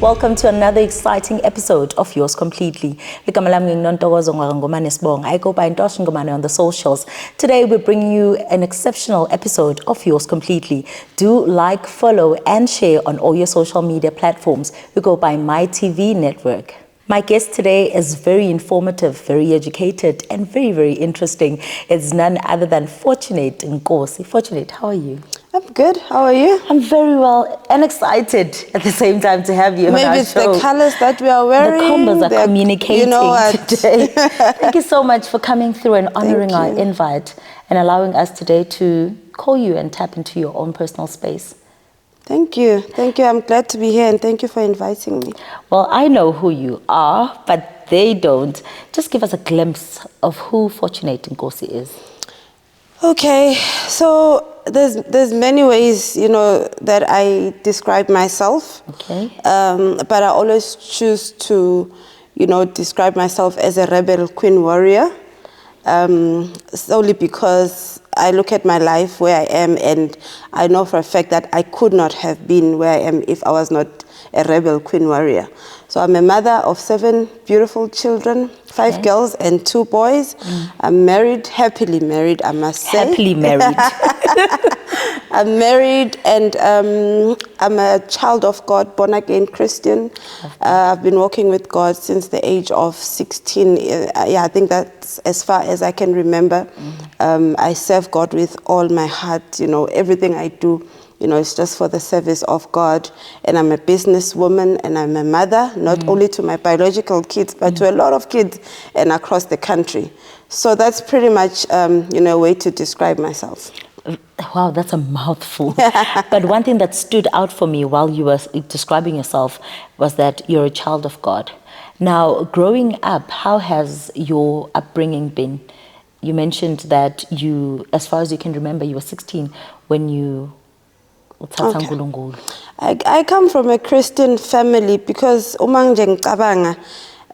Welcome to another exciting episode of Yours Completely. Ligama lami Ntozh Ngomane. I go by Ntozh Ngomane on the socials. Today we're bringing you an exceptional episode of Yours Completely. Do like, follow and share on all your social media platforms. We go by Mitv Network. My guest today is very informative, very educated, and very, very interesting. It's none other than Fortunate Nkosi. Fortunate, how are you? I'm good. How are you? I'm very well and excited at the same time to have you on our show. Maybe it's the colors that we are wearing. The combos are communicating today. Thank you so much for coming through and honoring our invite and allowing us today to call you and tap into your own personal space. Thank you. Thank you. I'm glad to be here and thank you for inviting me. Well, I know who you are, but they don't. Just give us a glimpse of who Fortunate Nkosi is. Okay, so there's many ways, that I describe myself. Okay. But I always choose to, describe myself as a rebel queen warrior. Solely because I look at my life where I am and I know for a fact that I could not have been where I am if I was not a rebel queen warrior. So I'm a mother of 7 beautiful children, 5 girls and 2 boys. I'm married, happily married, I must say. Happily married. I'm married and I'm a child of God, born again Christian. I've been walking with God since the age of 16. I think that's as far as I can remember. I serve God with all my heart. Everything I do, it's just for the service of God. And I'm a businesswoman and I'm a mother, not only to my biological kids, but to a lot of kids and across the country. So that's pretty much, a way to describe myself. Wow, that's a mouthful. But one thing that stood out for me while you were describing yourself was that you're a child of God. Now, growing up, how has your upbringing been? You mentioned that you, as far as you can remember, you were 16 when you... Okay. I come from a Christian family because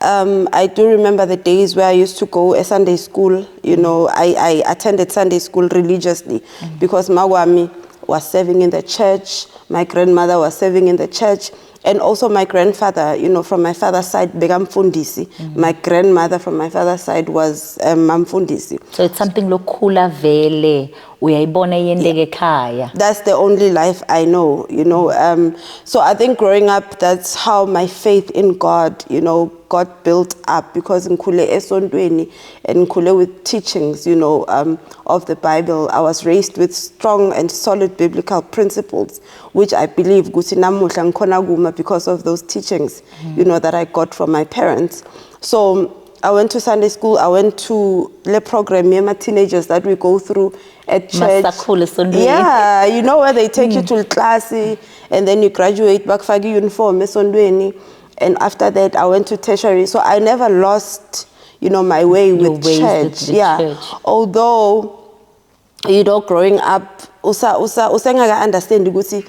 I do remember the days where I used to go to Sunday school. I attended Sunday school religiously because Mawami was serving in the church, my grandmother was serving in the church, and also my grandfather, from my father's side, Begamfundisi. My grandmother from my father's side was Mamfundisi. So it's something lokula vele. That's the only life I know, So I think growing up, that's how my faith in God, got built up because Nkule esondweni and Nkule with teachings, of the Bible. I was raised with strong and solid biblical principles, which I believe because of those teachings, that I got from my parents. So I went to Sunday school. I went to the program, my teenagers that we go through at church. Yeah, where they take you to class and then you graduate back for uniform. And after that, I went to tertiary. So I never lost, my way with church. Church. Although, growing up, usa understand what is it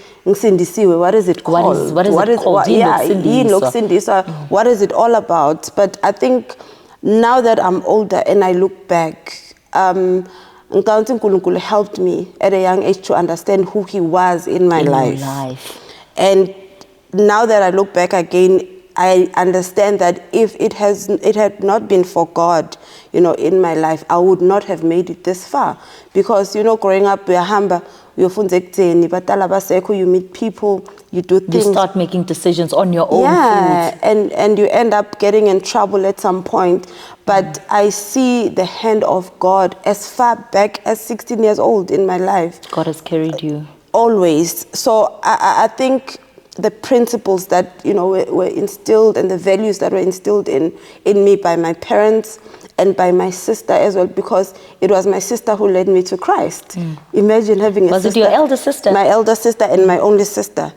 called? What is it called? What is it all about? But I think now that I'm older and I look back, Nkulunkulu helped me at a young age to understand who he was in my life. And now that I look back again, I understand that if it had not been for God, in my life, I would not have made it this far. Because, growing up, you meet people, you do things. You start making decisions on your own. Yeah, and you end up getting in trouble at some point. But I see the hand of God as far back as 16 years old in my life. God has carried you. Always. So I think the principles that were instilled and the values that were instilled in me by my parents and by my sister as well, because it was my sister who led me to Christ. Imagine having a sister. Was it your elder sister? My elder sister and my only sister.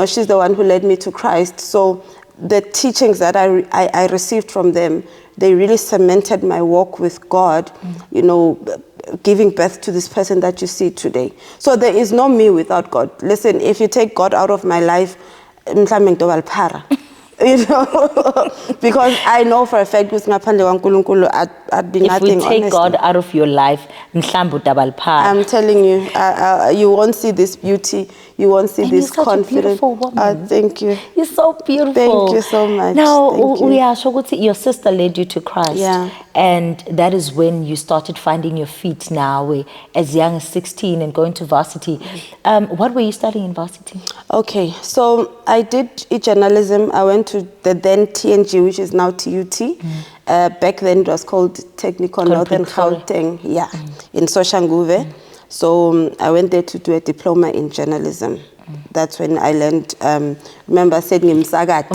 She's the one who led me to Christ. So the teachings that I received from them, they really cemented my walk with God, giving birth to this person that you see today. So there is no me without God. Listen, if you take God out of my life, You know, because I know for a fact I'd be If nothing. we take honestly. God out of your life, I'm telling you, you won't see this beauty. You won't see and this you're such confidence. a beautiful woman. Thank you. You're so beautiful. Thank you so much. Now, Thank you. we are your sister led you to Christ. Yeah. And that is when you started finding your feet now, as young as 16 and going to varsity. What were you studying in varsity? Okay, so I did journalism. I went to the then TNG, which is now TUT. Back then it was called Technical Northern Gauteng, in Soshanguve. So I went there to do a diploma in journalism. That's when I learned, remember I said Msagat.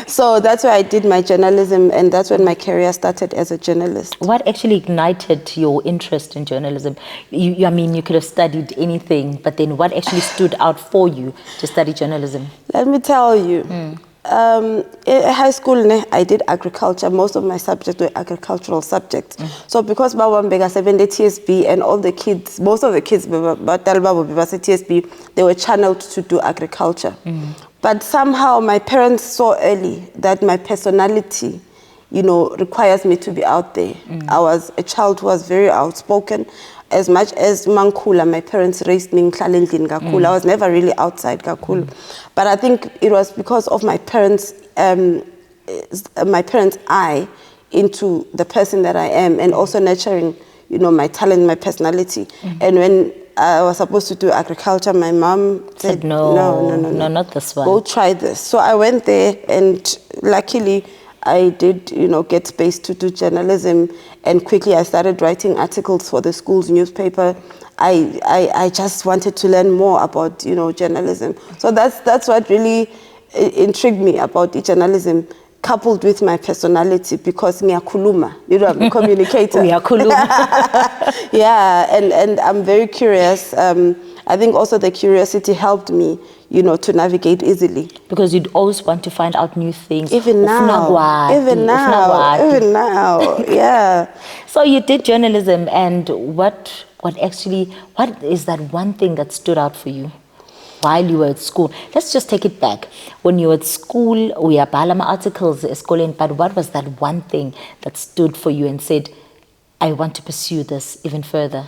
So that's where I did my journalism, and that's when my career started as a journalist. What actually ignited your interest in journalism? I mean, you could have studied anything, but then what actually stood out for you to study journalism? Let me tell you. In high school, I did agriculture. Most of my subjects were agricultural subjects. So because Bawambega 70 TSB and all the kids, most of the kids, TSB, they were channeled to do agriculture. But somehow my parents saw early that my personality, requires me to be out there. I was a child who was very outspoken. As much as Mankula, my parents raised me in Klalendlin Gakula. I was never really outside Gakula. But I think it was because of my parents' eye into the person that I am, and also nurturing, my talent, my personality. And when I was supposed to do agriculture, my mom said, no, not this one. Go try this. So I went there, and luckily, I did, get space to do journalism, and quickly I started writing articles for the school's newspaper. I just wanted to learn more about, journalism. So that's what really intrigued me about journalism, coupled with my personality, because ngiyakhuluma, I'm a communicator. Yeah, and I'm very curious. I think also the curiosity helped me, to navigate easily. Because you'd always want to find out new things. Even now, yeah. So you did journalism, and what is that one thing that stood out for you while you were at school? Let's just take it back. When you were at school, we are balama articles at school, but what was that one thing that stood for you and said, I want to pursue this even further?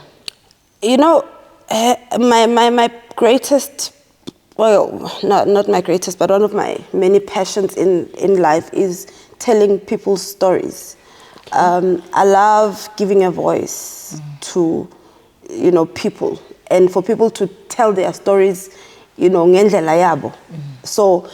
My greatest, well, not my greatest, but one of my many passions in life is telling people's stories. I love giving a voice to, people, and for people to tell their stories, ngendlela yabo. So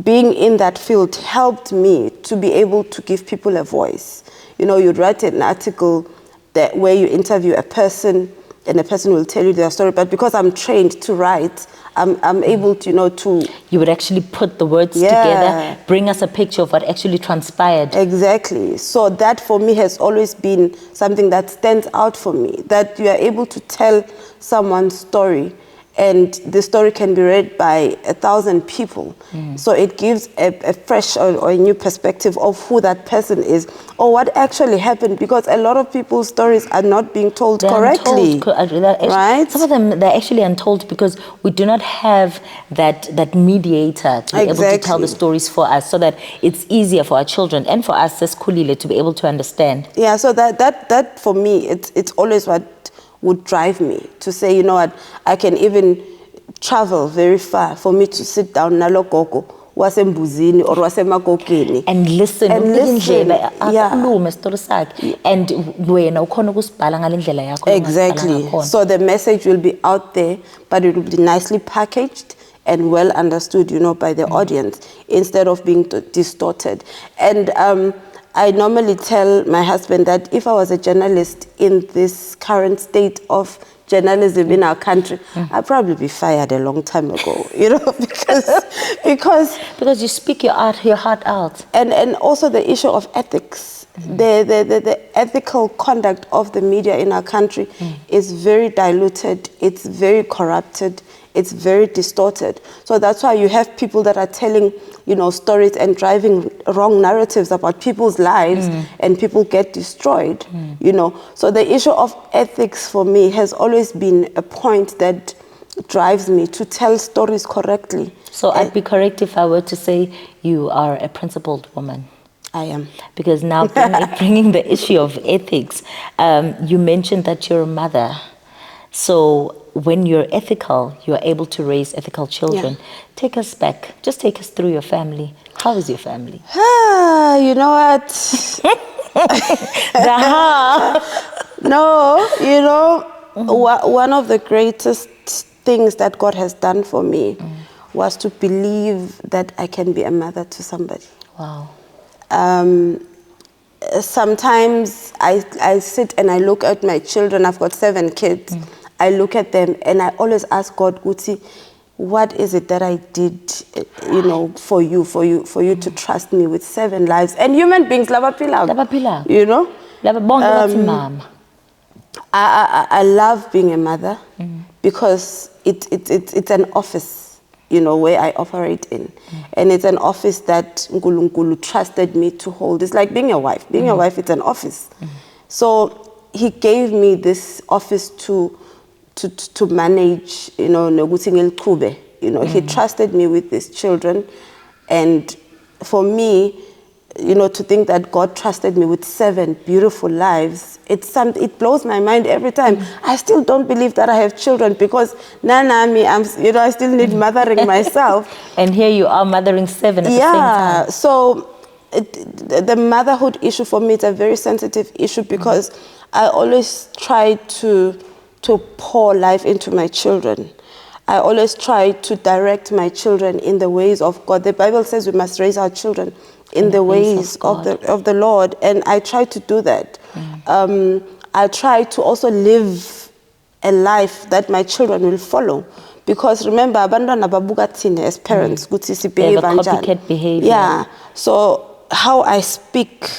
being in that field helped me to be able to give people a voice. You'd write an article where you interview a person, and the person will tell you their story. But because I'm trained to write, I'm able to, You would actually put the words together, bring us a picture of what actually transpired. Exactly. So that for me has always been something that stands out for me, that you are able to tell someone's story, and the story can be read by 1,000 people. So it gives a fresh or a new perspective of who that person is, or what actually happened, because a lot of people's stories are not being told correctly. Right? Some of them, they're actually untold because we do not have that mediator to be able to tell the stories for us, so that it's easier for our children and for us as Khulile to be able to understand. Yeah, so that for me, it's always what would drive me to say, you know what, I can even travel very far for me to sit down nalogogo wasembuzini or wasemakokeni and listen and exactly. So the message will be out there, but it will be nicely packaged and well understood, by the audience, instead of being distorted. And I normally tell my husband that if I was a journalist in this current state of journalism in our country, I'd probably be fired a long time ago, because you speak your heart out. And also the issue of ethics. The ethical conduct of the media in our country is very diluted, it's very corrupted, it's very distorted. So that's why you have people that are telling, stories and driving wrong narratives about people's lives, and people get destroyed, So the issue of ethics for me has always been a point that, drives me to tell stories correctly. So I'd be correct if I were to say you are a principled woman. I am. Because now bringing the issue of ethics, you mentioned that you're a mother. So when you're ethical, you're able to raise ethical children. Yeah. Take us back. Just take us through your family. How is your family? You know what? No, you know, one of the greatest things that God has done for me was to believe that I can be a mother to somebody. Wow. Sometimes I sit and I look at my children. I've got 7 kids. I look at them and I always ask God, Guti, what is it that I did, you know, for you to trust me with 7 lives and human beings, Labapila. you know? I love being a mother because it's an office, you know, where I operate in. And it's an office that Nkulunkulu trusted me to hold. It's like being a wife. Being a wife, it's an office. So he gave me this office to manage, you know, you know, he trusted me with these children. And for me, you know, to think that God trusted me with 7 beautiful lives, it blows my mind every time. I still don't believe that I have children because you know, I still need mothering myself. And here you are mothering 7 at the same time. So the motherhood issue for me is a very sensitive issue because I always try to pour life into my children. I always try to direct my children in the ways of God. The Bible says we must raise our children in the ways of the Lord, and I try to do that. I try to also live a life that my children will follow, because remember, abantwana babuka thina as parents, they have a copycat behavior. Yeah, so how I speak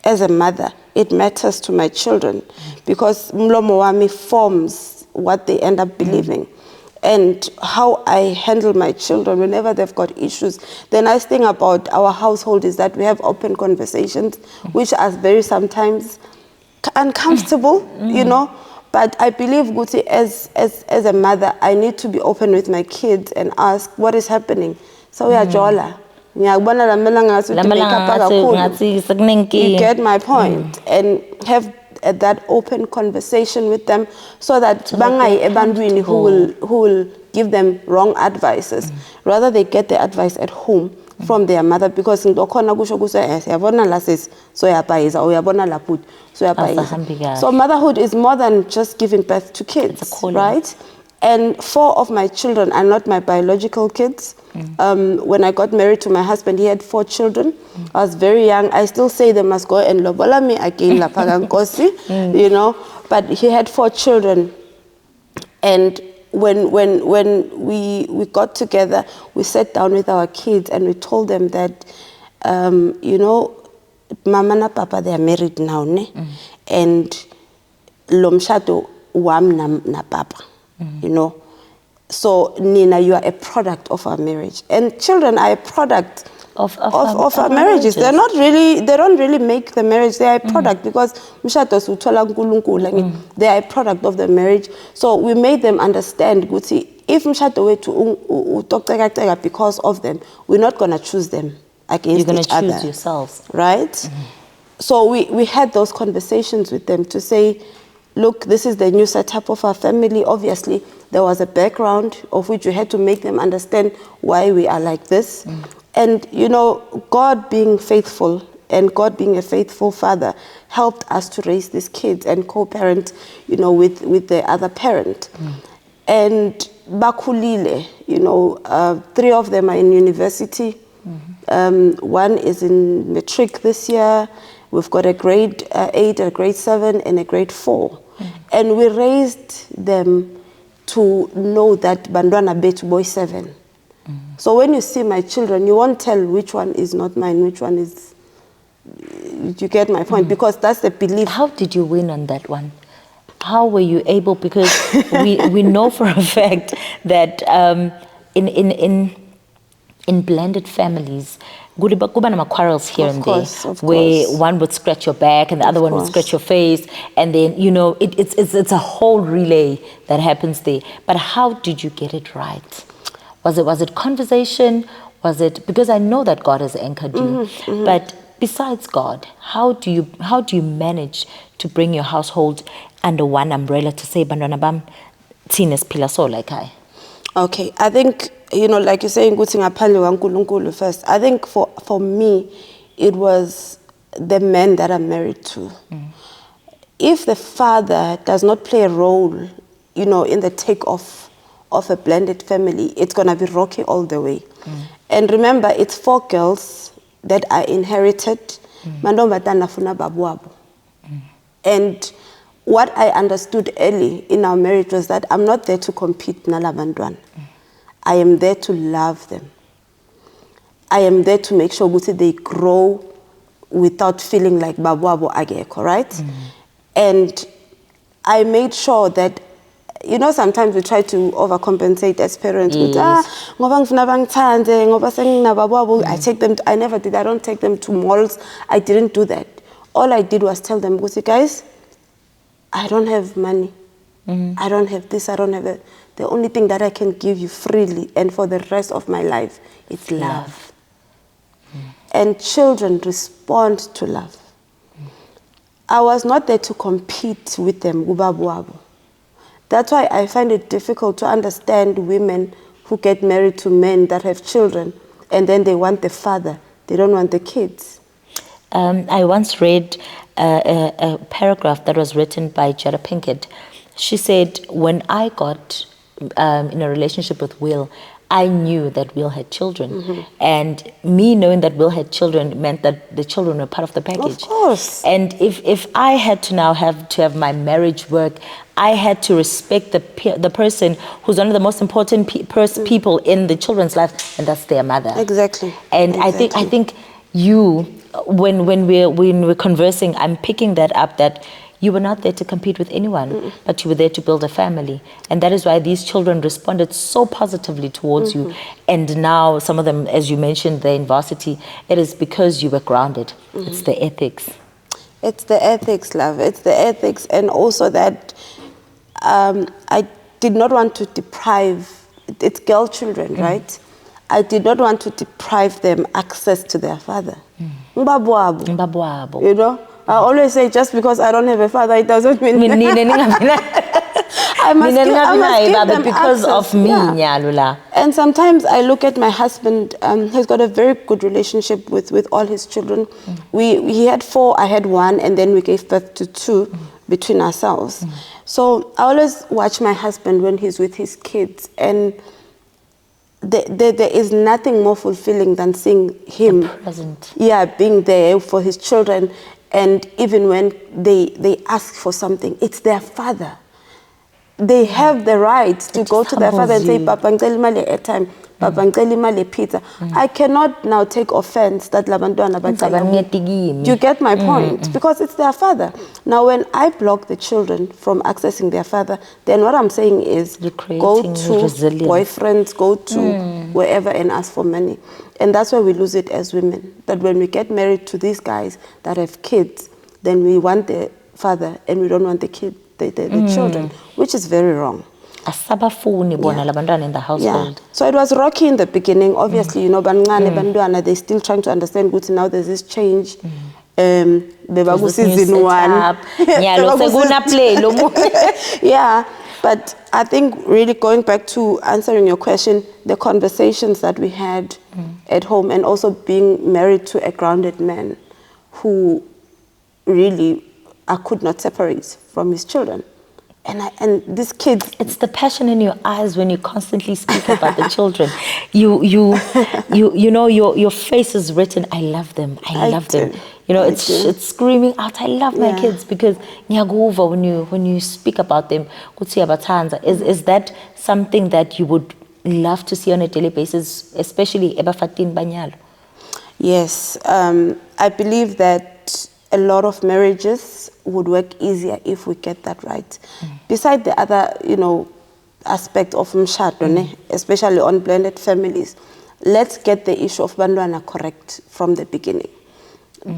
as a mother, it matters to my children, because mlomo wami forms what they end up believing. And how I handle my children whenever they've got issues. The nice thing about our household is that we have open conversations, which are very sometimes uncomfortable, you know. But I believe, Guti, as a mother, I need to be open with my kids and ask, what is happening? So we are jola. You get my point, and have that open conversation with them, so that bangai ebantwini who will give them wrong advices, rather they get the advice at home from their mother, because so motherhood is more than just giving birth to kids, right? And 4 of my children are not my biological kids. When I got married to my husband, he had 4 children. I was very young. I still say they must go and lobola me again, Hlabangane, you know. But he had 4 children. And when we got together, we sat down with our kids and we told them that, you know, Mama and Papa, they are married now, ne? And lomshado wam na Papa. You know, so Nina, you are a product of our marriage, and children are a product of our marriages. They don't really make the marriage. They are a product, because they are a product of the marriage. So we made them understand, Guti, if because of them, we're not going to choose them against each other. You're going to choose yourselves, right? So we had those conversations with them to say, look, this is the new setup of our family. Obviously, there was a background of which we had to make them understand why we are like this. And, you know, God being faithful and God being a faithful father helped us to raise these kids and co-parent, you know, with the other parent. And bakulile, you know, 3 of them are in university. 1 is in matric this year. We've got a grade 8, a grade 7, and a grade 4. And we raised them to know that Bandwana bet boy 7. So when you see my children, you won't tell which one is not mine, which one is... You get my point? Because that's the belief. How did you win on that one? How were you able? Because we know for a fact that in blended families, kuba nama quarrels here and there, Of where course. one would scratch your back and the other one would scratch your face, and then it's a whole relay that happens there. But how did you get it right? Was it conversation? Was it because I know that God has anchored you, but besides God, how do you manage to bring your household under one umbrella to say bantwana bam thina siphila so like I? Okay, I think, like you're saying, ukuthi ngaphandle kwaNkulunkulu first. I think for me, it was the men that I'm married to. If the father does not play a role, in the take-off of a blended family, it's going to be rocky all the way. And remember, it's 4 girls that I inherited. Mandombatana funa babuabo. And what I understood early in our marriage was that I'm not there to compete nalabantwana. I am there to love them. I am there to make sure they grow without feeling like babuabo ageko, right? And I made sure that, sometimes we try to overcompensate as parents. Yes. I take them. I never did. I don't take them to malls. I didn't do that. All I did was tell them, guys, I don't have money. I don't have this. I don't have that. The only thing that I can give you freely and for the rest of my life is love. And children respond to love. I was not there to compete with them. That's why I find it difficult to understand women who get married to men that have children and then they want the father. They don't want the kids. I once read a paragraph that was written by Jada Pinkett. She said, when I got in a relationship with Will, I knew that Will had children. And me knowing that Will had children meant that the children were part of the package. Of course. And if I had to now have my marriage work, I had to respect the person who's one of the most important people in the children's life, and that's their mother. Exactly. And I think you, when we're conversing, I'm picking that up, that you were not there to compete with anyone, but you were there to build a family. And that is why these children responded so positively towards you. And now some of them, as you mentioned, they're in varsity. It is because you were grounded. It's the ethics. It's the ethics, love. It's the ethics. And also that I did not want to deprive, it's girl children, right? I did not want to deprive them access to their father. Mbabuabo. I always say, just because I don't have a father, it doesn't mean I must give them because access. of me, Nyalula. And sometimes I look at my husband. He's got a very good relationship with all his children. He had 4, I had 1, and then we gave birth to 2 between ourselves. So I always watch my husband when he's with his kids, and there is nothing more fulfilling than seeing him present. Being there for his children. And even when they ask for something, it's their father. They have the right to go to their father and say, Papa, ngicela imali airtime, Papa, ngicela imali pizza. I cannot now take offense that labantwana bacela. You get my point? Because it's their father. Now, when I block the children from accessing their father, then what I'm saying is go to boyfriends, go to wherever and ask for money. And that's why we lose it as women. That when we get married to these guys that have kids, then we want the father and we don't want the kid, the children, which is very wrong. Asabafuni bona labantwana in the household. So it was rocky in the beginning. Obviously, bancane bantwana, they're still trying to understand ukuthi now there's this change. Season 1. Yeah. But I think really going back to answering your question, the conversations that we had at home, and also being married to a grounded man who really I could not separate from his children. And these kids, it's the passion in your eyes when you constantly speak about the children. You know your face is written, I love them. I love them. It's screaming out, I love my kids, because nyaguva when you speak about them, is that something that you would love to see on a daily basis, especially ebafatin banyalo? Yes, I believe that a lot of marriages would work easier if we get that right. Beside the other, aspect of mshado, especially on blended families, let's get the issue of bantwana correct from the beginning.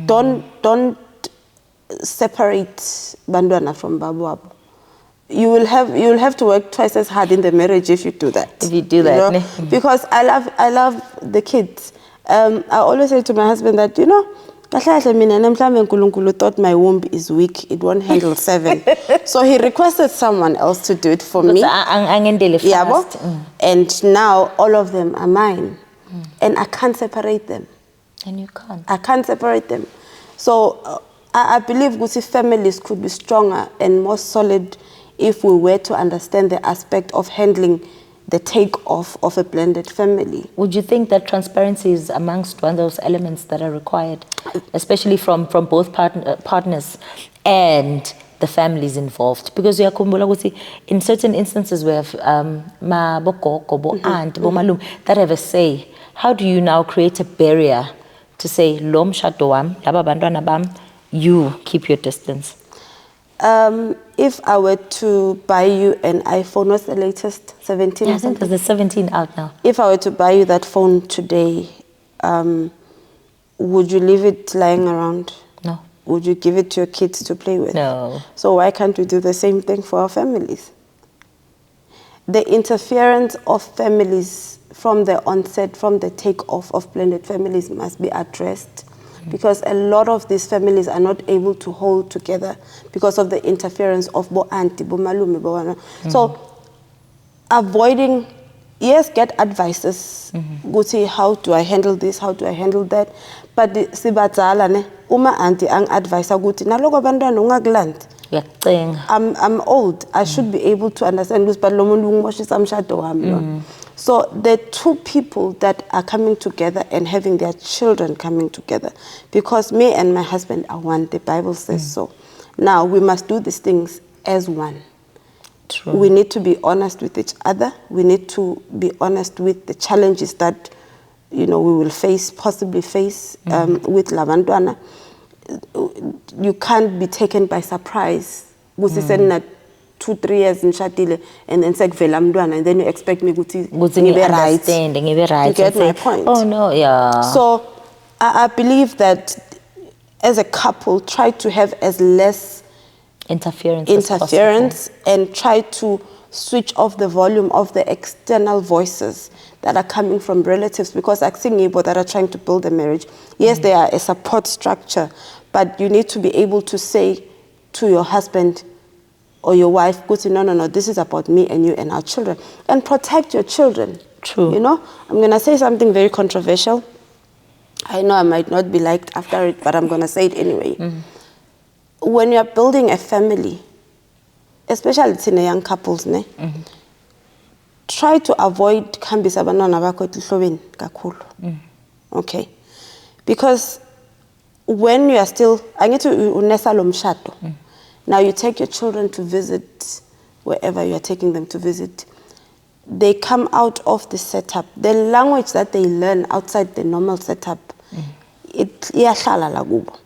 Don't separate bantwana from babuabo. You will have to work twice as hard in the marriage if you do that. If you do that, know? Because I love the kids. I always say to my husband that, you know, Nkulunkulu thought my womb is weak, it won't handle 7. So he requested someone else to do it for me. And now all of them are mine. And I can't separate them. And you can't. I can't separate them. So I believe Gusi families could be stronger and more solid if we were to understand the aspect of handling the take-off of a blended family. Would you think that transparency is amongst one of those elements that are required, especially from both partners and the families involved? Because in certain instances we have aunt, malum that have a say. How do you now create a barrier to say, lo mshado wam, laba bantwana bam, you keep your distance? If I were to buy you an iPhone, what's the latest? 17? Yeah, I think there's a 17 out now. If I were to buy you that phone today, would you leave it lying around? No. Would you give it to your kids to play with? No. So why can't we do the same thing for our families? The interference of families from the onset, from the take-off of blended families must be addressed. Because a lot of these families are not able to hold together because of the interference of bo auntie, bo malume, bo. So avoiding, yes, get advices. Go see, how do I handle this? How do I handle that? But sibatsala ne, uma auntie ang advice aguti na logo bantwana ungagland. I'm old. I should be able to understand. So the two people that are coming together and having their children coming together, because me and my husband are one. The Bible says so. Now we must do these things as one. True. We need to be honest with each other. We need to be honest with the challenges that, you know, we will face, possibly face with Labantwana. You can't be taken by surprise. 2-3 years in Shatile and then say and then you expect me to be right. You get my point? Oh no, yeah. So I believe that as a couple, try to have as less interference and try to switch off the volume of the external voices that are coming from relatives, because I think people that are trying to build a marriage, yes, they are a support structure, but you need to be able to say to your husband or your wife, no, this is about me and you and our children. And protect your children. True. You know, I'm going to say something very controversial. I know I might not be liked after it, but I'm going to say it anyway. When you're building a family, especially in young couples, try to avoid kambisa abantwana bakho ehlobeni kakhulu. Okay? Because when you are still, angithi unesa lo mshado. Now you take your children to visit wherever you are taking them to visit. They come out of the setup. The language that they learn outside the normal setup, iyahlala la kubo.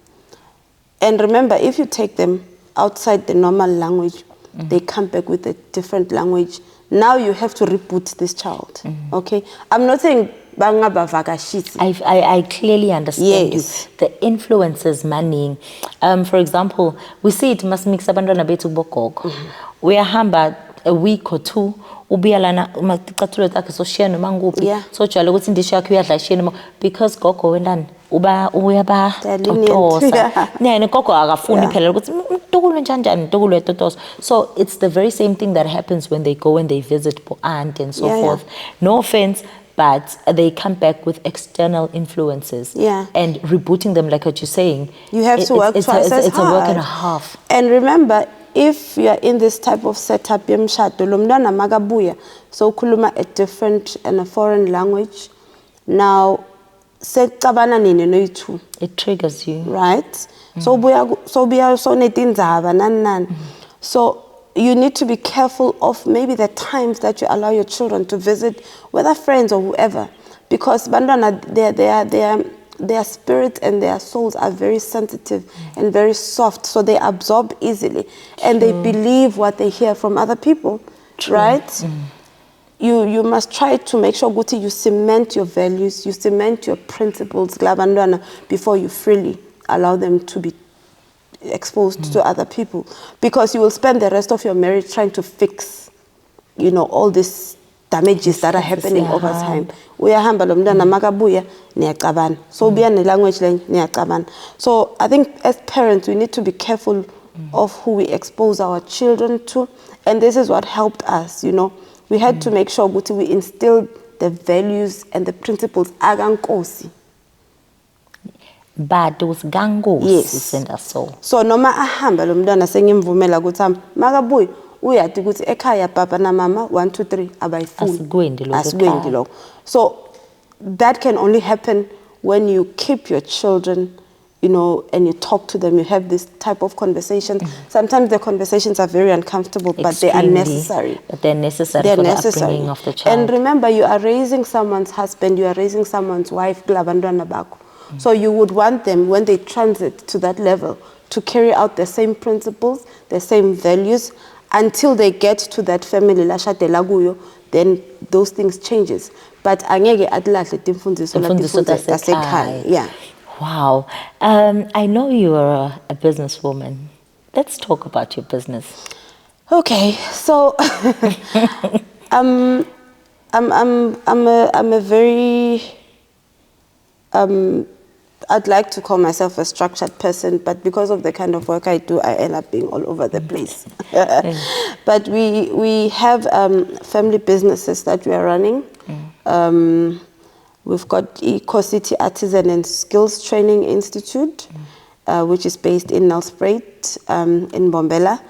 And remember, if you take them outside the normal language, they come back with a different language. Now you have to reboot this child. Okay? I'm not saying I clearly understand you. The influences money. For example, we see it must mix abantwana bethu bogogo. We are hamba a week or two. Ubiyalana umaticathulo takhe so share noma nguphi. So jalo ukuthi indisho yakhe uyadla share noma because gogo wendani uba uyaba totosa. Ne gogo akafuni phela ukuthi ntokulo njani ntokulo totosa. So it's the very same thing that happens when they go and they visit aunt and so forth. No offense, but they come back with external influences. And rebooting them, like what you're saying. You have to work twice as hard. It's a work and a half. And remember, if you are in this type of setup, so kuluma a different and a foreign language. Now, it triggers you. Right? So you need to be careful of maybe the times that you allow your children to visit, whether friends or whoever, because their spirit and their souls are very sensitive and very soft, so they absorb easily and they believe what they hear from other people, right? you must try to make sure ukuthi you cement your values, you cement your principles before you freely allow them to be exposed to other people, because you will spend the rest of your marriage trying to fix, you know, all these damages that are happening over time. Uyahamba lo mntwana makabuya niyacabana. So ubuya ne-language lenye niyacabana. So I think as parents we need to be careful of who we expose our children to, and this is what helped us, you know. We had to make sure that we instilled the values and the principles agankosi. But those gangos send us so noma ahamba lo mntwana sengimvumela ukuthi makabuyi uyathi ukuthi ekhaya papa na mama 1 2 3 abayifuni asikwendi lokho. So that can only happen when you keep your children, you know, and you talk to them, you have this type of conversations. Sometimes the conversations are very uncomfortable, but they are necessary. But they're necessary for the upbringing of the child. And remember, you are raising someone's husband, you are raising someone's wife, so you would want them, when they transit to that level, to carry out the same principles, the same values, until they get to that family, then those things changes. But angeke adlahle timfundiso tasekhaya. Yeah. Wow. I know you are a businesswoman. Let's talk about your business. Okay, so I'm a very I'd like to call myself a structured person, but because of the kind of work I do, I end up being all over the place. But we have family businesses that we are running. We've got Eco-City Artisan and Skills Training Institute, which is based in Nelspruit, in Bombela,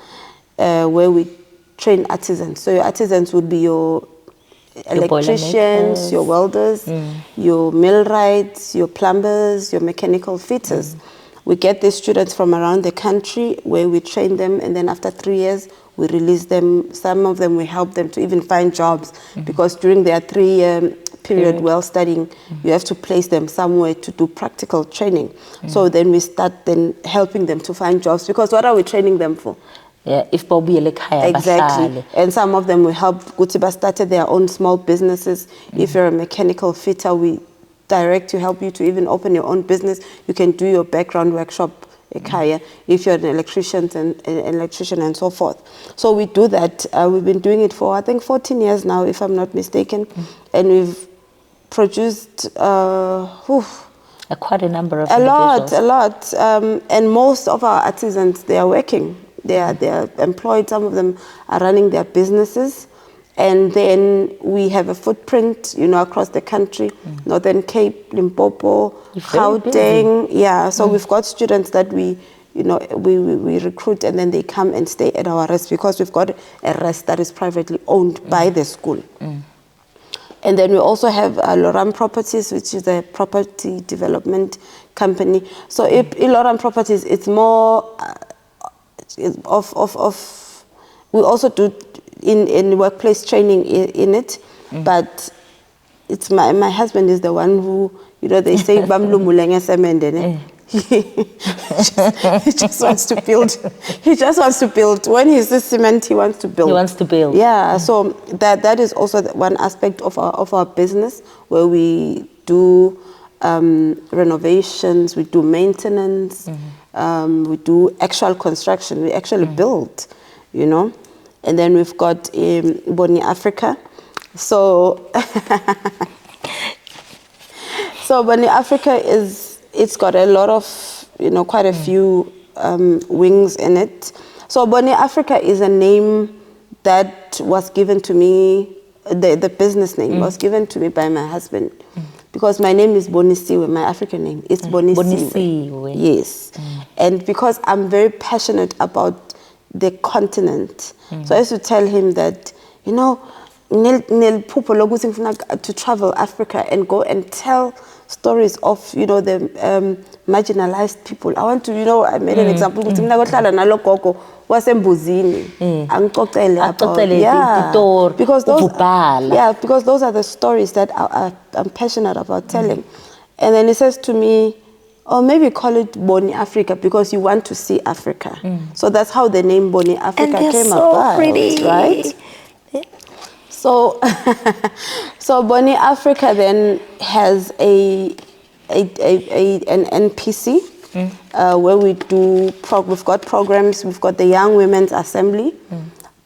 where we train artisans. So your artisans would be your electricians, your welders, your millwrights, your plumbers, your mechanical fitters. We get these students from around the country where we train them, and then after 3 years, we release them. Some of them, we help them to even find jobs, because during their 3-year period while studying, you have to place them somewhere to do practical training. So then we start then helping them to find jobs, because what are we training them for? Yeah, if exactly. And some of them we help Gutiba started their own small businesses. If you're a mechanical fitter, we direct you, help you to even open your own business. You can do your background workshop. If you're an electrician and so forth. So we do that. We've been doing it for I think 14 years now, if I'm not mistaken, and we've produced quite a number of a lot. And most of our artisans, they are working. They are employed. Some of them are running their businesses. And then we have a footprint, you know, across the country, Northern Cape, Limpopo, Gauteng. Yeah, so we've got students that we recruit, and then they come and stay at our rest, because we've got a rest that is privately owned by the school. And then we also have Loram Properties, which is a property development company. So Loram Properties, it's more we also do in workplace training in it, but it's my husband is the one who, you know, they say he just wants to build. He just wants to build. When he sees cement, he wants to build. He wants to build. Yeah. So that is also one aspect of our business, where we do renovations, we do maintenance, we do actual construction. We actually build, you know. And then we've got Boni Africa. So Boni Africa it's got a lot of, you know, quite a few wings in it. So Boni Africa is a name that was given to me, the business name was given to me by my husband. Because my name is Bonisiwe, my African name. It's Bonisiwe. Yes. And because I'm very passionate about the continent. So I used to tell him that, you know, to travel Africa and go and tell stories of, you know, the marginalized people. I want to, you know, I made an example. Was Mbuzini, because those are the stories that I'm passionate about telling. And then he says to me, or maybe call it Boni Africa, because you want to see Africa. So that's how the name Boni Africa came about, right? So, so Boni Africa then has an NPC where we do, we've got programs, we've got the Young Women's Assembly,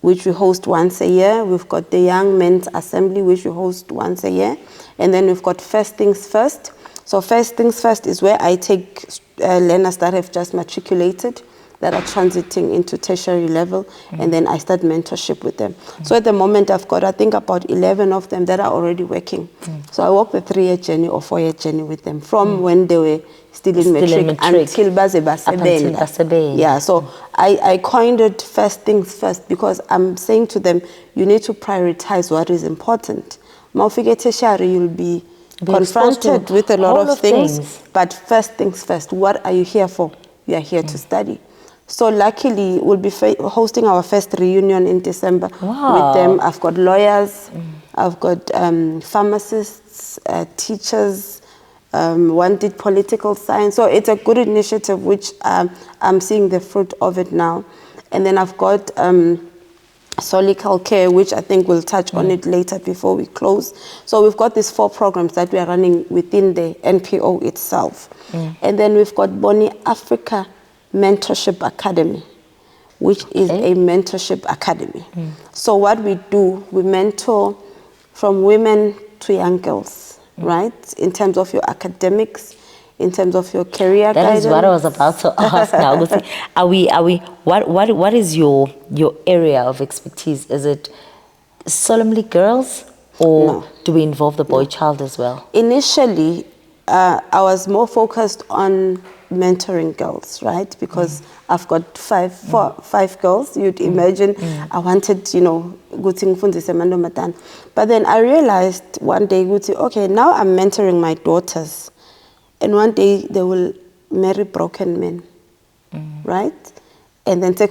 which we host once a year. We've got the Young Men's Assembly, which we host once a year. And then we've got First Things First. So First Things First is where I take learners that have just matriculated, that are transiting into tertiary level, and then I start mentorship with them. So at the moment, I've got, I think, about 11 of them that are already working. So I walk the 3-year journey or 4-year journey with them from when they were still in matric until baze basebenza. Yeah, so I coined it First Things First because I'm saying to them, you need to prioritize what is important. Maufike tertiary, you'll be confronted with a lot of things, but first things first, what are you here for? You are here to study. So luckily, we'll be hosting our first reunion in December with them. I've got lawyers, I've got pharmacists, teachers, one did political science. So it's a good initiative, which I'm seeing the fruit of it now. And then I've got Solical Care, which I think we'll touch on it later before we close. So we've got these 4 programs that we are running within the NPO itself. And then we've got Boni Africa Mentorship Academy, which is a mentorship academy. So what we do, we mentor from women to young girls, right? In terms of your academics, in terms of your career guidance. That is what I was about to ask now. What is your area of expertise? Is it solemnly girls, or do we involve the boy child as well? Initially, I was more focused on mentoring girls, right? Because I've got 5 girls. You'd imagine I wanted, you know, but then I realized one day, okay, now I'm mentoring my daughters, and one day they will marry broken men, right? And then so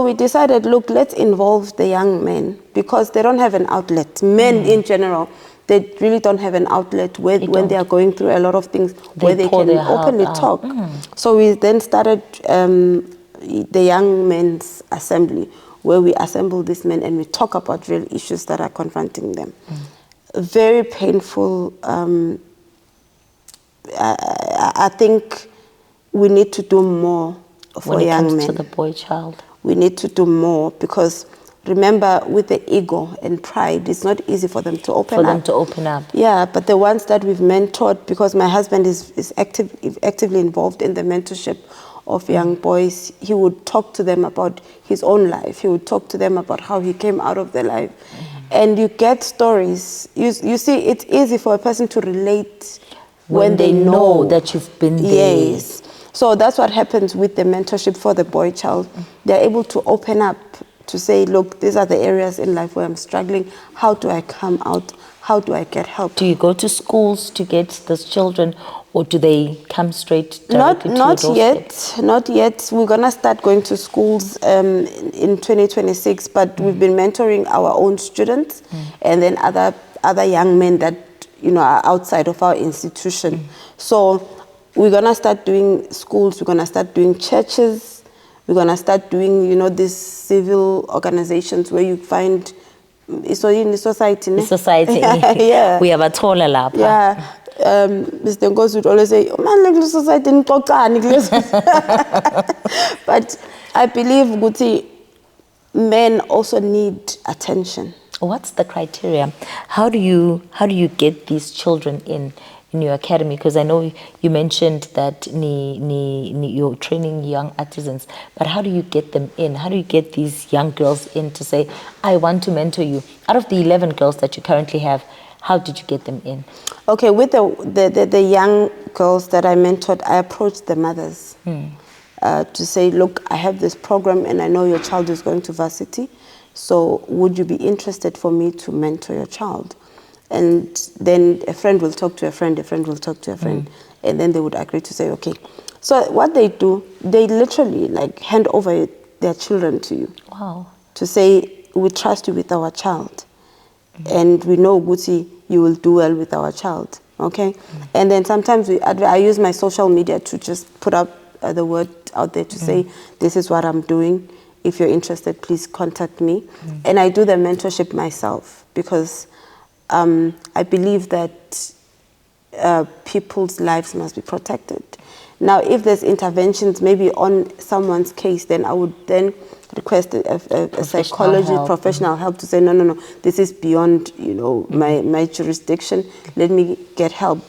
we decided, look, let's involve the young men, because they don't have an outlet. Men in general, they really don't have an outlet when they are going through a lot of things where they can openly talk. So we then started the Young Men's Assembly, where we assemble these men and we talk about real issues that are confronting them. Very painful. I think we need to do more for young men. When it comes to the boy child. We need to do more, because remember, with the ego and pride, it's not easy for them to open up. Yeah, but the ones that we've mentored, because my husband is actively involved in the mentorship of young boys, he would talk to them about his own life. He would talk to them about how he came out of their life. And you get stories. You see, it's easy for a person to relate when they know that you've been there. Yes. So that's what happens with the mentorship for the boy child. They're able to open up to say, look, these are the areas in life where I'm struggling. How do I come out? How do I get help? Do you go to schools to get those children, or do they come straight directly to your doorstep? Not yet. We're going to start going to schools in 2026, but we've been mentoring our own students and then other young men that, you know, are outside of our institution. So we're going to start doing schools, we're going to start doing churches, we're going to start doing, you know, these civil organizations where you find, so in the society. The society. Yeah. We have a taller lap. Yeah. Mr. Ntozh would always say, oh, man, like the society in but I believe, Guti, men also need attention. What's the criteria? How do you get these children in your academy? Because I know you mentioned that you're training young artisans, but how do you get them in? How do you get these young girls in to say, I want to mentor you? Out of the 11 girls that you currently have, how did you get them in? Okay, with the young girls that I mentored, I approached the mothers to say, look, I have this program and I know your child is going to varsity. So would you be interested for me to mentor your child? And then a friend will talk to a friend, a friend will talk to a friend, and then they would agree to say, okay. So what they do, they literally like hand over their children to you. Wow. To say, we trust you with our child. And we know, Guti, you will do well with our child, okay? And then sometimes I use my social media to just put up the word out there to say, this is what I'm doing. If you're interested, please contact me. And I do the mentorship myself because I believe that people's lives must be protected. Now, if there's interventions maybe on someone's case, then I would then request a psychology professional help to say, no, this is beyond, my jurisdiction. Let me get help.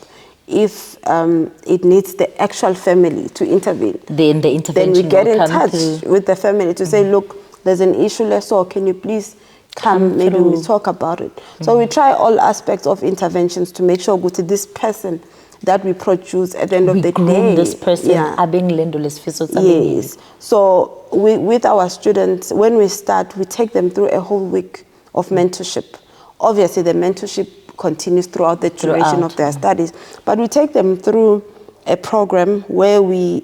If it needs the actual family to intervene, then the intervention then we get in touch through with the family to say, look, there's an issue, so can you please come maybe we talk about it. So we try all aspects of interventions to make sure to this person that we produce at the end of the day. This person, yes. So with our students, when we start, we take them through a whole week of mentorship. Obviously, the mentorship continues throughout the duration of their studies, but we take them through a program where we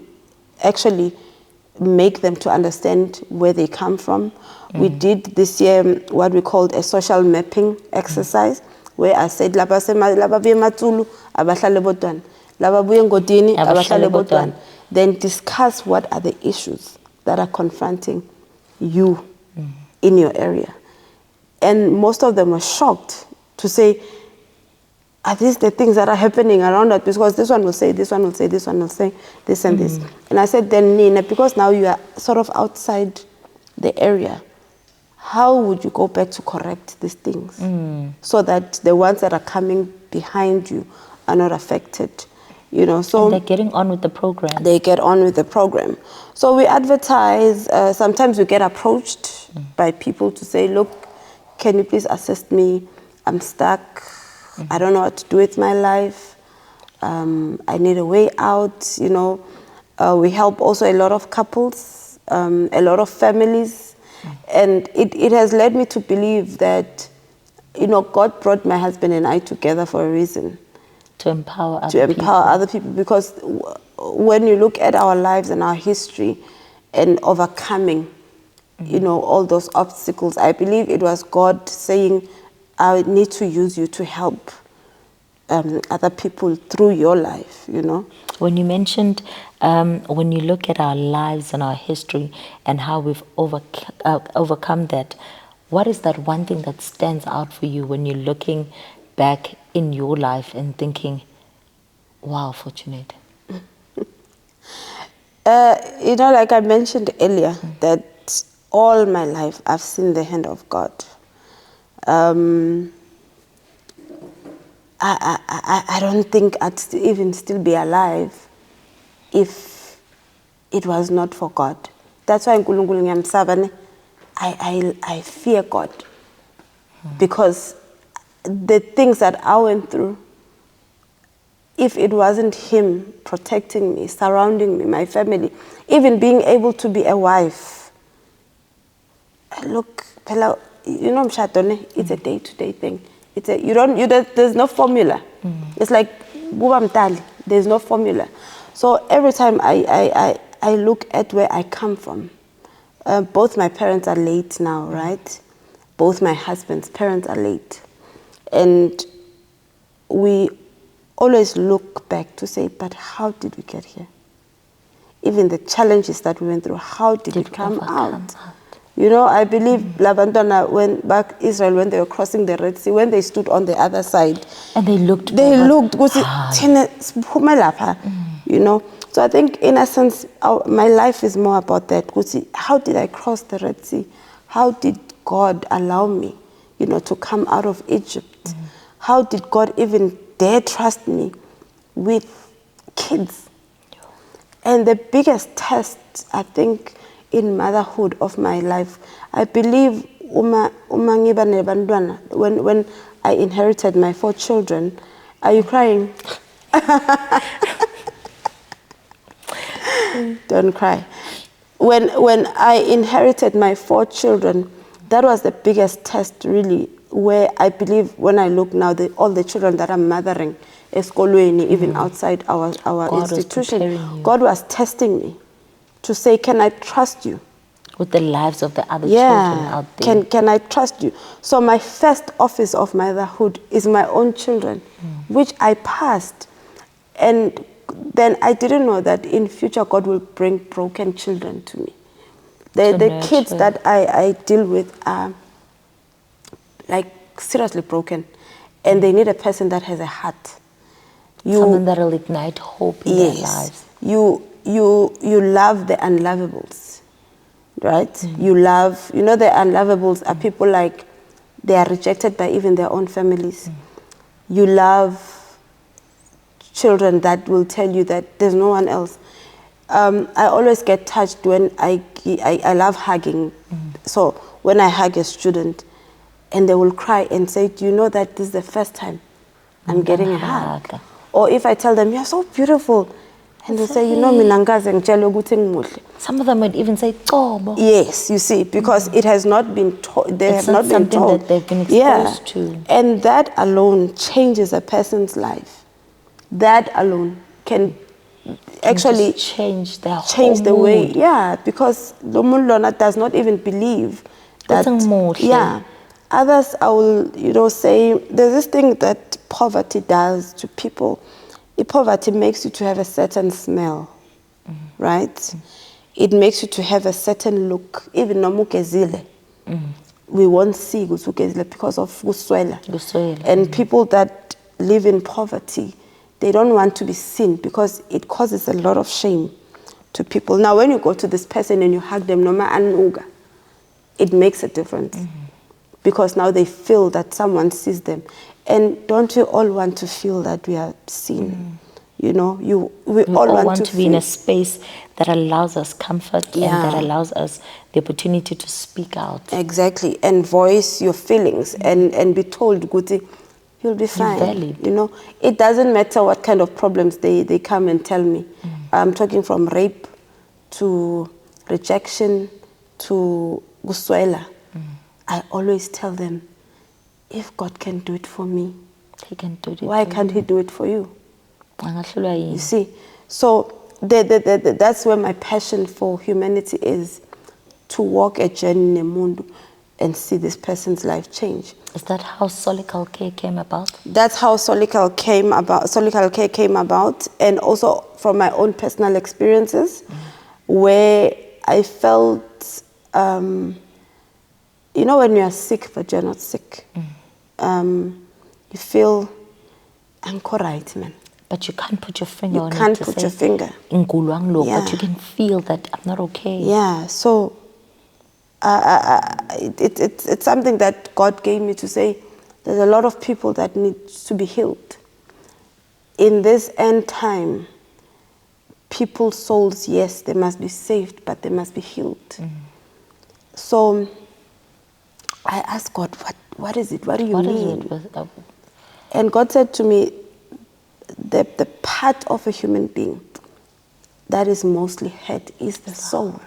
actually make them to understand where they come from. We did this year what we called a social mapping exercise, where I said, laba buye eMatsulu, abahlale bodwana. Laba buye eNgodini, abahlale bodwana. Then discuss what are the issues that are confronting you in your area. And most of them were shocked to say, are these the things that are happening around us? Because this one will say, this one will say, this one will say, this and this. And I said, then Nina, because now you are sort of outside the area, how would you go back to correct these things so that the ones that are coming behind you are not affected? So and they're getting on with the program. They get on with the program. So we advertise. Sometimes we get approached by people to say, look, can you please assist me? I'm stuck. I don't know what to do with my life. I need a way out. We help also a lot of couples, a lot of families. And it has led me to believe that, God brought my husband and I together for a reason. To empower other people. Because when you look at our lives and our history and overcoming, all those obstacles, I believe it was God saying, I need to use you to help other people through your life, When you mentioned, when you look at our lives and our history and how we've overcome that, what is that one thing that stands out for you when you're looking back in your life and thinking, wow, fortunate? Like I mentioned earlier, that all my life I've seen the hand of God. I don't think I'd even still be alive if it was not for God. That's why I fear God. Because the things that I went through, if it wasn't Him protecting me, surrounding me, my family, even being able to be a wife. Look, mshadone, it's a day-to-day thing. There's no formula. It's like there's no formula. So every time I look at where I come from, both my parents are late now, right? Both my husband's parents are late. And we always look back to say, but how did we get here? Even the challenges that we went through, how did it come out? I believe Labantana, when back Israel, when they were crossing the Red Sea, when they stood on the other side, and they looked, So I think, in a sense, my life is more about that. How did I cross the Red Sea? How did God allow me, to come out of Egypt? How did God even dare trust me with kids? And the biggest test, I think, in motherhood of my life, I believe when I inherited my 4 children. Are you crying? Don't cry. When I inherited my 4 children, that was the biggest test, really, where I believe when I look now, all the children that I'm mothering, eskolweni, even outside our institution, God was testing me to say, can I trust you? With the lives of the other children out there. Can I trust you? So my first office of motherhood is my own children, which I passed. And then I didn't know that in future God will bring broken children to me. The kids that I deal with are like seriously broken, and they need a person that has a heart. Someone that will ignite hope in their lives. You love the unlovables, right? You love, the unlovables are people like they are rejected by even their own families. You love children that will tell you that there's no one else. I always get touched when I love hugging. So when I hug a student and they will cry and say, do you know that this is the first time I'm getting a hug? Or if I tell them, you're so beautiful, and they say, some of them would even say, "Tobo." Yes, you see, because it has not been taught. They have not been told. That they've been exposed to. And that alone changes a person's life. That alone can actually change their the way. Yeah, because Lomulona does not even believe that. Yeah. Others, I will, say, there's this thing that poverty does to people. Poverty makes you to have a certain smell, right? It makes you to have a certain look. Even nomukezile, we won't see gusukezile because of guswela. And people that live in poverty, they don't want to be seen because it causes a lot of shame to people. Now, when you go to this person and you hug them, noma anuga, it makes a difference. Because now they feel that someone sees them. And don't we all want to feel that we are seen? We all want to be in a space that allows us comfort and that allows us the opportunity to speak out. Exactly, and voice your feelings and be told, Guti, you'll be fine. It doesn't matter what kind of problems they come and tell me. I'm talking from rape to rejection to guswela. I always tell them, if God can do it for me, He can do it. Why can't He do it for you? You see, so that's where my passion for humanity is, to walk a journey in Mundu and see this person's life change. Is that how Solical Care came about? That's how Solical Care came about, and also from my own personal experiences, where I felt. When you are sick but you're not sick, you feel anchorite, man. But you can't put your finger on it. You can't put your finger. But you can feel that I'm not okay. Yeah, so it's something that God gave me to say, there's a lot of people that need to be healed. In this end time, people's souls, yes, they must be saved, but they must be healed. So I asked God, what is it? What do you mean? And God said to me, the part of a human being that is mostly hurt is the soul.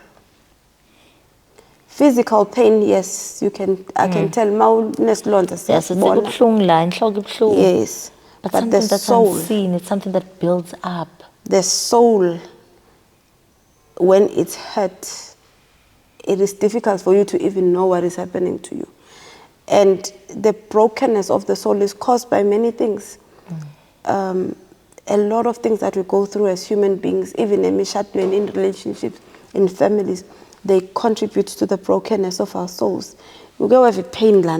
Physical pain, yes, I can tell. Yes, but the that's soul, unseen. It's something that builds up. The soul, when it's hurt, it is difficult for you to even know what is happening to you. And the brokenness of the soul is caused by many things. A lot of things that we go through as human beings, even in relationships, in families, they contribute to the brokenness of our souls. You go have a pain, but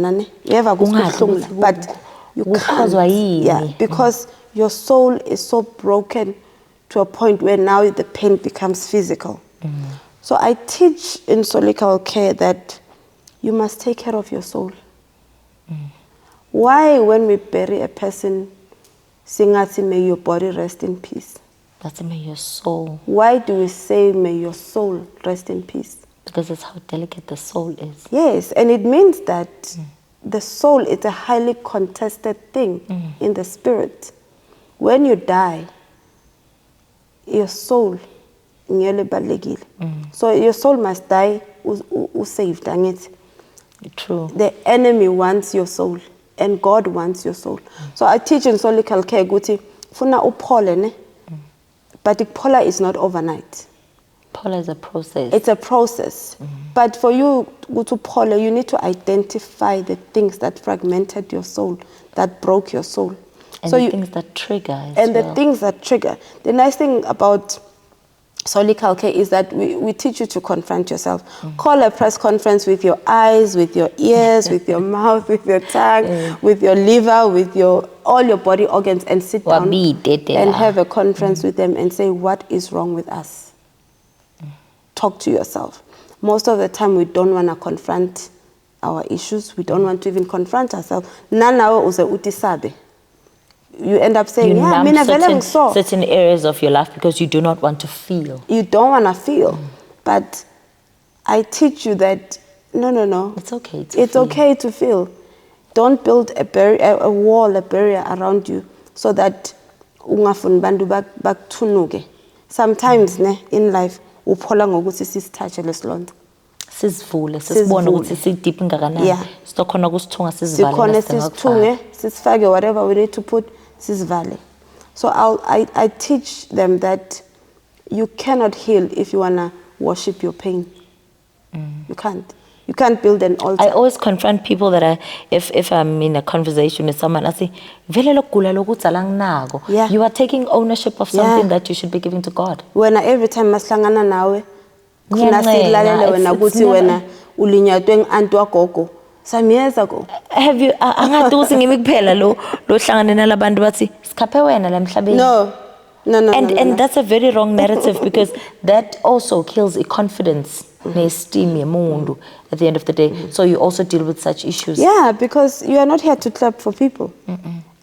you can't. Yeah, because your soul is so broken to a point where now the pain becomes physical. So I teach in Solical Care that you must take care of your soul. Why, when we bury a person, singati, may your body rest in peace? That's may your soul. Why do we say may your soul rest in peace? Because that's how delicate the soul is. Yes, and it means that the soul is a highly contested thing in the spirit. When you die, your soul, so your soul must die saved. True. The enemy wants your soul, and God wants your soul. So I teach in Solical Care, Guti, funa upole, but Pola is not overnight. Pola is a process. It's a process. But for you to Pola, you need to identify the things that fragmented your soul, that broke your soul. And so the things that trigger as and well. the things that trigger. The nice thing about Solikalke is that we teach you to confront yourself. Call a press conference with your eyes, with your ears, with your mouth, with your tongue, with your liver, with all your body organs, and sit down and have a conference with them and say, what is wrong with us? Talk to yourself. Most of the time we don't want to confront our issues. We don't want to even confront ourselves. Nanawe uze utisabe. You end up saying, you yeah, numb certain areas of your life because you do not want to feel. You don't want to feel. But I teach you that, no. It's okay to It's feel. okay to feel. Don't build a wall, a barrier around you so that ungafuni bantu bakuthunuke. Sometimes in life, uphola ngokuthi sisithathe lesilonda. Sisivule, sisibone ukuthi sideep ngakanani. Yeah. Sikhona ukusithunga sisivale. Sikhona sisithunge, sisifake whatever we need to put, sisivale. So I teach them that you cannot heal if you want to worship your pain. You can't. You can't build an altar. I always confront people that if I'm in a conversation with someone, I say, Yeah. you are taking ownership of something that you should be giving to God. When every time maslangana nawe, Ngencenga, kunasilale wena it's kuthi never- wena ulinyatwe ngantu wagogo. Some years ago. Have you angathi ukuthi ngimi kuphela lo hlangane nalabantu bathi sikhaphe wena la emhlabeni. No. And that's a very wrong narrative because that also kills confidence, esteem yomuntu at the end of the day. So you also deal with such issues. Yeah, because you are not here to clap for people.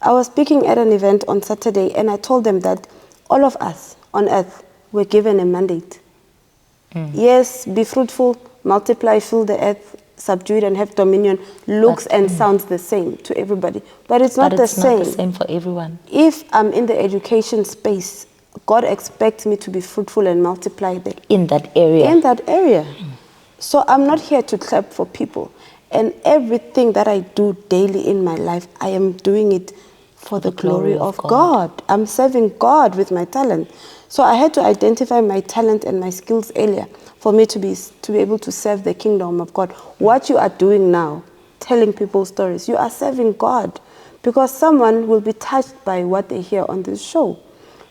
I was speaking at an event on Saturday and I told them that all of us on earth were given a mandate. Yes, be fruitful, multiply, fill the earth, subdue it and have dominion looks and sounds the same to everybody. But it's not the same. Not the same for everyone. If I'm in the education space, God expects me to be fruitful and multiply there. In that area. In that area. So I'm not here to clap for people. And everything that I do daily in my life, I am doing it for the glory of God. I'm serving God with my talent. So I had to identify my talent and my skills earlier for me to be able to serve the kingdom of God. What you are doing now, telling people stories, you are serving God because someone will be touched by what they hear on this show.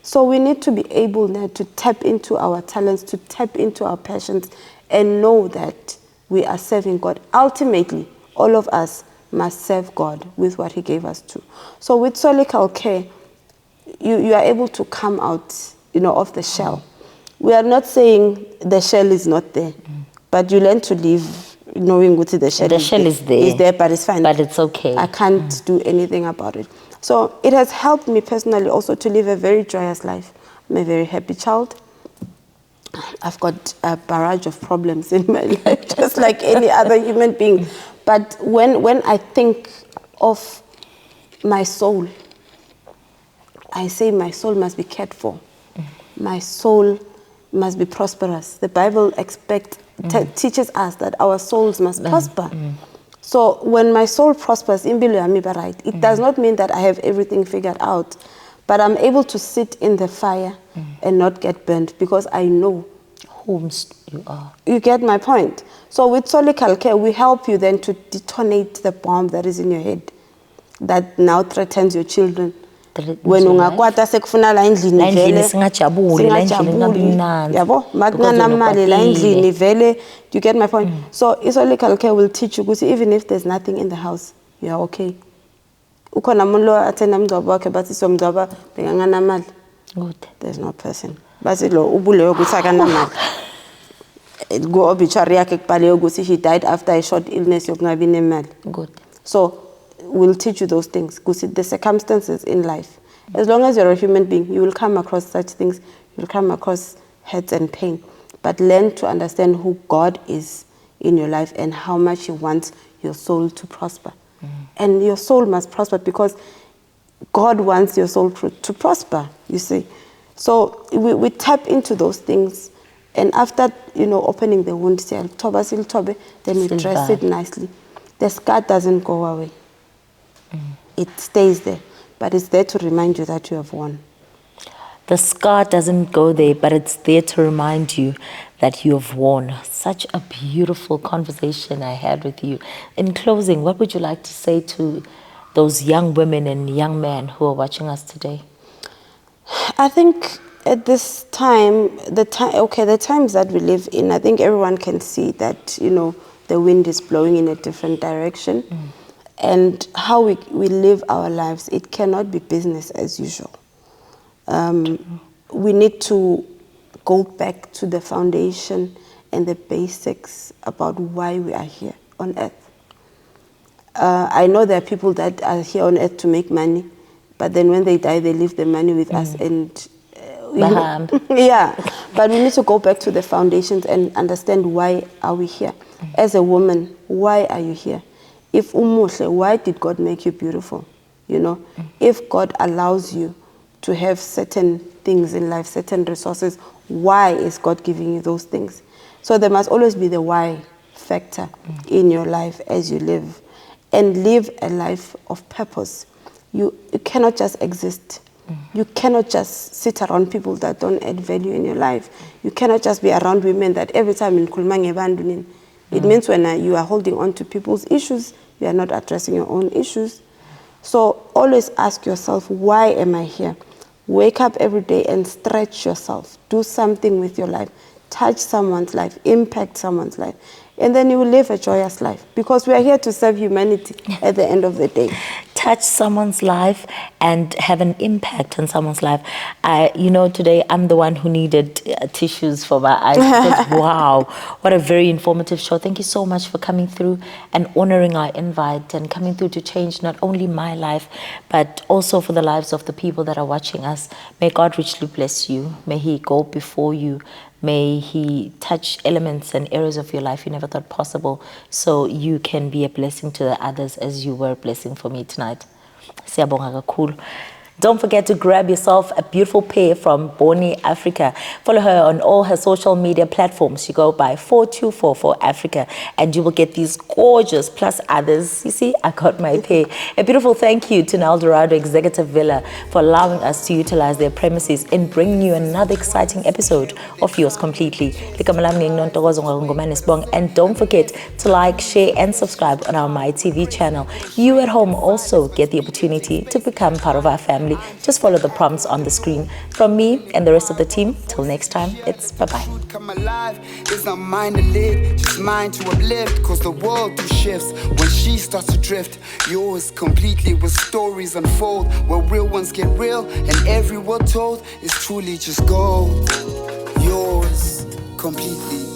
So we need to be able now to tap into our talents, to tap into our passions, and know that we are serving God. Ultimately, all of us must serve God with what He gave us to. So with Solical Care, you are able to come out, of the shell. We are not saying the shell is not there, but you learn to live knowing what the shell is there. It's there, but it's fine. But it's okay. I can't do anything about it. So it has helped me personally also to live a very joyous life. I'm a very happy child. I've got a barrage of problems in my life, just like any other human being. But when I think of my soul, I say my soul must be cared for. My soul must be prosperous. The Bible teaches us that our souls must prosper. So when my soul prospers, it does not mean that I have everything figured out, but I'm able to sit in the fire and not get burnt because I know whom you are. You get my point? So with Solical Care, we help you then to detonate the bomb that is in your head that now threatens your children. When ungakwata sekufuna la endlini vele singajabule la endlini ngabe mnandi yabo makunganamali la endlini vele. You get my point? So Solical Care will teach you because even if there's nothing in the house, you are okay. Ukhona umuntu lo athenda umngcwabo wakhe bathi somngcwaba benganamali. Good. There's no person. Bathi lo ubulewe ukuthi akanamali. Go obituary yakhe kubhaliwe ukuthi he died after a short illness yokungabi nemali. Good. So we'll teach you those things because the circumstances in life, as long as you're a human being, you will come across such things. You'll come across hurts and pain. But learn to understand who God is in your life and how much He wants your soul to prosper. And your soul must prosper because God wants your soul to prosper, you see. So we tap into those things. And after, opening the wound, then we dress it nicely. The scar doesn't go away. It stays there. But it's there to remind you that you have won. The scar doesn't go there, but it's there to remind you that you have won. Such a beautiful conversation I had with you. In closing, what would you like to say to those young women and young men who are watching us today? I think at this time, the times that we live in, I think everyone can see that, the wind is blowing in a different direction. And how we live our lives, it cannot be business as usual. We need to go back to the foundation and the basics about why we are here on earth. I know there are people that are here on earth to make money, but then when they die, they leave the money with us and... yeah, but we need to go back to the foundations and understand why are we here. As a woman, why are you here? If umuhle, why did God make you beautiful? If God allows you to have certain things in life, certain resources, why is God giving you those things? So there must always be the why factor in your life as you live, and live a life of purpose. You cannot just exist. You cannot just sit around people that don't add value in your life. You cannot just be around women that every time in Kulmange Bandunin. It means when you are holding on to people's issues, you are not addressing your own issues. So always ask yourself, why am I here? Wake up every day and stretch yourself. Do something with your life. Touch someone's life. Impact someone's life. And then you will live a joyous life, because we are here to serve humanity at the end of the day. Touch someone's life and have an impact on someone's life. Today I'm the one who needed tissues for my eyes. Because, wow, what a very informative show. Thank you so much for coming through and honoring our invite and coming through to change not only my life, but also for the lives of the people that are watching us. May God richly bless you. May He go before you. May He touch elements and areas of your life you never thought possible, so you can be a blessing to the others as you were a blessing for me tonight. Siyabonga kakhulu. Don't forget to grab yourself a beautiful pair from Boni Africa. Follow her on all her social media platforms. You go by 4244 Africa and you will get these gorgeous plus others. You see, I got my pair. A beautiful thank you to Eldorado Executive Villa for allowing us to utilize their premises in bringing you another exciting episode of Yours Completely. And don't forget to like, share and subscribe on our MyTV channel. You at home also get the opportunity to become part of our family. Just follow the prompts on the screen. From me and the rest of the team, till next time, it's bye-bye. Come alive, it's not mine to live, just mine to uplift, cause the world do shifts when she starts to drift. Yours completely with stories unfold, where real ones get real and every word told is truly just gold. Yours completely.